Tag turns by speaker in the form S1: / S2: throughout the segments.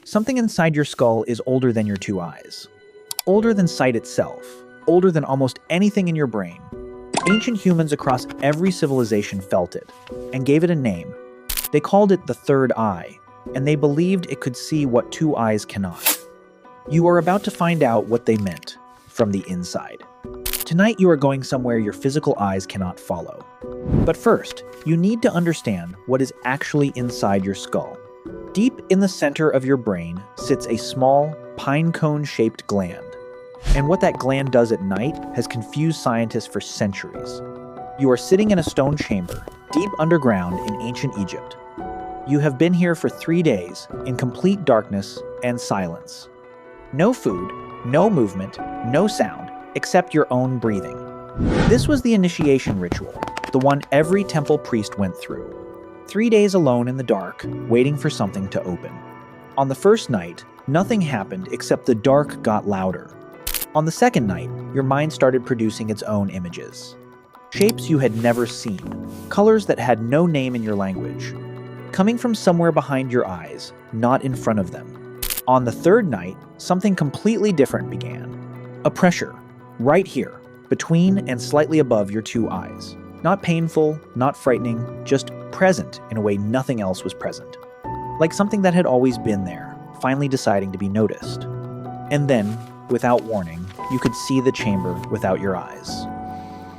S1: Something inside your skull is older than your two eyes. Older than sight itself. Older than almost anything in your brain. Ancient humans across every civilization felt it and gave it a name. They called it the third eye, and they believed it could see what two eyes cannot. You are about to find out what they meant from the inside. Tonight you are going somewhere your physical eyes cannot follow. But first, you need to understand what is actually inside your skull. Deep in the center of your brain sits a small, pine cone-shaped gland. And what that gland does at night has confused scientists for centuries. You are sitting in a stone chamber, deep underground in ancient Egypt. You have been here for 3 days in complete darkness and silence. No food, no movement, no sound, except your own breathing. This was the initiation ritual, the one every temple priest went through. 3 days alone in the dark, waiting for something to open. On the first night, nothing happened except the dark got louder. On the second night, your mind started producing its own images. Shapes you had never seen, colors that had no name in your language, coming from somewhere behind your eyes, not in front of them. On the third night, something completely different began. A pressure, right here, between and slightly above your two eyes. Not painful, not frightening, just present in a way nothing else was present. Like something that had always been there, finally deciding to be noticed. And then, without warning, you could see the chamber without your eyes.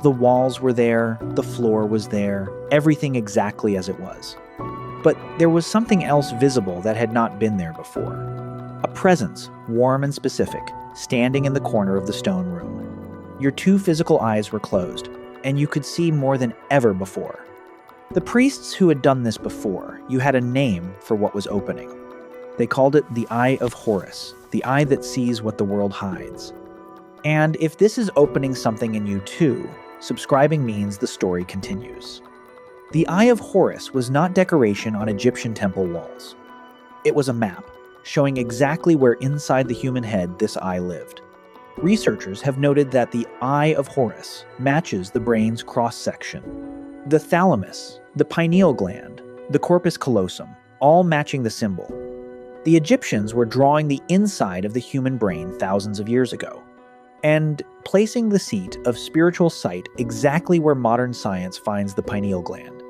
S1: The walls were there, the floor was there, everything exactly as it was. But there was something else visible that had not been there before. A presence, warm and specific, standing in the corner of the stone room. Your two physical eyes were closed, and you could see more than ever before. The priests who had done this before, you had a name for what was opening. They called it the Eye of Horus, the eye that sees what the world hides. And if this is opening something in you too, subscribing means the story continues. The Eye of Horus was not decoration on Egyptian temple walls. It was a map, showing exactly where inside the human head this eye lived. Researchers have noted that the Eye of Horus matches the brain's cross-section. The thalamus, the pineal gland, the corpus callosum, all matching the symbol. The Egyptians were drawing the inside of the human brain thousands of years ago, and placing the seat of spiritual sight exactly where modern science finds the pineal gland.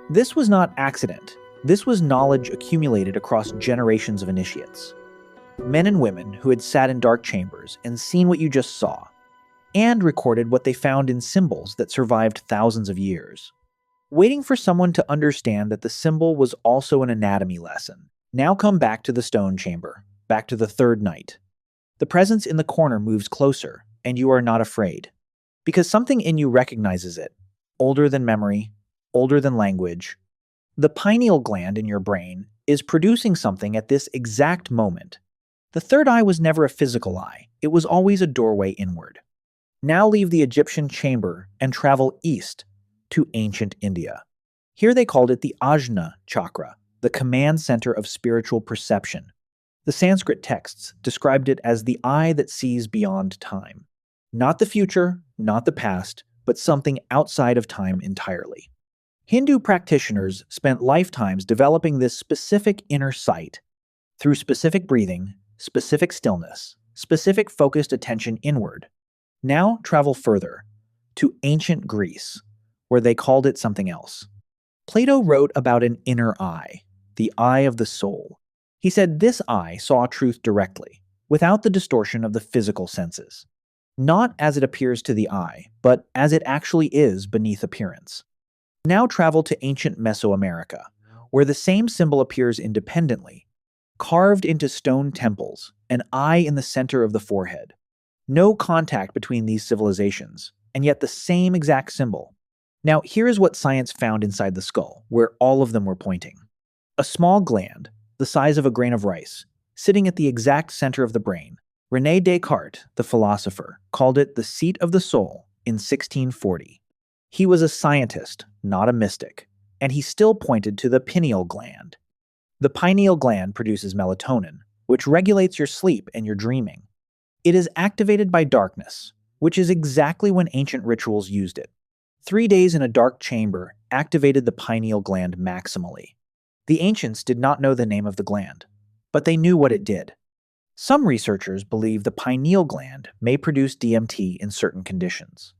S1: This was not accident. This was knowledge accumulated across generations of initiates. Men and women who had sat in dark chambers and seen what you just saw, and recorded what they found in symbols that survived thousands of years. Waiting for someone to understand that the symbol was also an anatomy lesson. Now come back to the stone chamber, back to the third night. The presence in the corner moves closer, and you are not afraid. Because something in you recognizes it, older than memory, older than language. The pineal gland in your brain is producing something at this exact moment. The third eye was never a physical eye, it was always a doorway inward. Now leave the Egyptian chamber and travel east to ancient India. Here they called it the Ajna chakra, the command center of spiritual perception. The Sanskrit texts described it as the eye that sees beyond time. Not the future, not the past, but something outside of time entirely. Hindu practitioners spent lifetimes developing this specific inner sight through specific breathing, specific stillness, specific focused attention inward. Now travel further, to ancient Greece, where they called it something else. Plato wrote about an inner eye, the eye of the soul. He said this eye saw truth directly, without the distortion of the physical senses. Not as it appears to the eye, but as it actually is beneath appearance. Now travel to ancient Mesoamerica, where the same symbol appears independently, carved into stone temples, an eye in the center of the forehead. No contact between these civilizations, and yet the same exact symbol. Now here is what science found inside the skull, where all of them were pointing. A small gland, the size of a grain of rice, sitting at the exact center of the brain. René Descartes, the philosopher, called it the seat of the soul in 1640. He was a scientist, not a mystic, and he still pointed to the pineal gland. The pineal gland produces melatonin, which regulates your sleep and your dreaming. It is activated by darkness, which is exactly when ancient rituals used it. 3 days in a dark chamber activated the pineal gland maximally. The ancients did not know the name of the gland. but they knew what it did. Some researchers believe the pineal gland may produce DMT in certain conditions.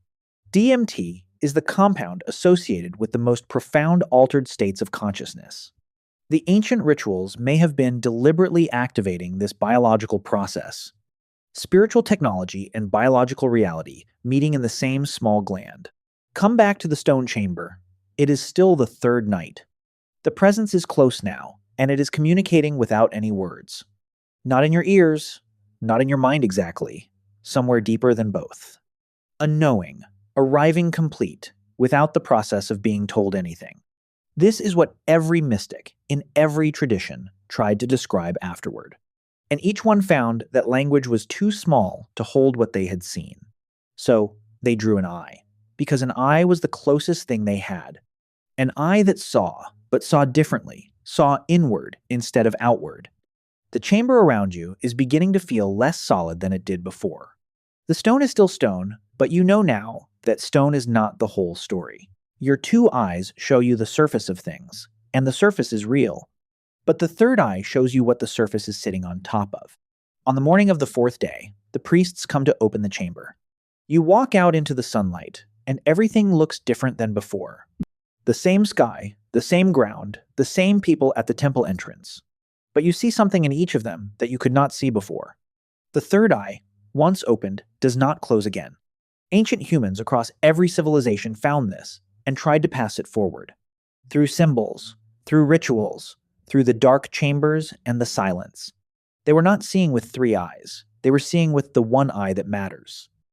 S1: DMT is the compound associated with the most profound altered states of consciousness. The ancient rituals may have been deliberately activating this biological process. Spiritual technology and biological reality meeting in the same small gland. Come back to the stone chamber. It is still the third night. The presence is close now, and it is communicating without any words. Not in your ears, not in your mind exactly, somewhere deeper than both. A knowing, arriving complete, without the process of being told anything. This is what every mystic, in every tradition, tried to describe afterward. And each one found that language was too small to hold what they had seen. So they drew an eye, because an eye was the closest thing they had. An eye that saw, but saw differently, saw inward instead of outward. The chamber around you is beginning to feel less solid than it did before. The stone is still stone, but you know now that stone is not the whole story. Your two eyes show you the surface of things, and the surface is real. But the third eye shows you what the surface is sitting on top of. On the morning of the fourth day, the priests come to open the chamber. You walk out into the sunlight, and everything looks different than before. The same sky, the same ground, the same people at the temple entrance. But you see something in each of them that you could not see before. The third eye, once opened, does not close again. Ancient humans across every civilization found this and tried to pass it forward. Through symbols, through rituals, through the dark chambers and the silence. They were not seeing with three eyes. They were seeing with the one eye that matters.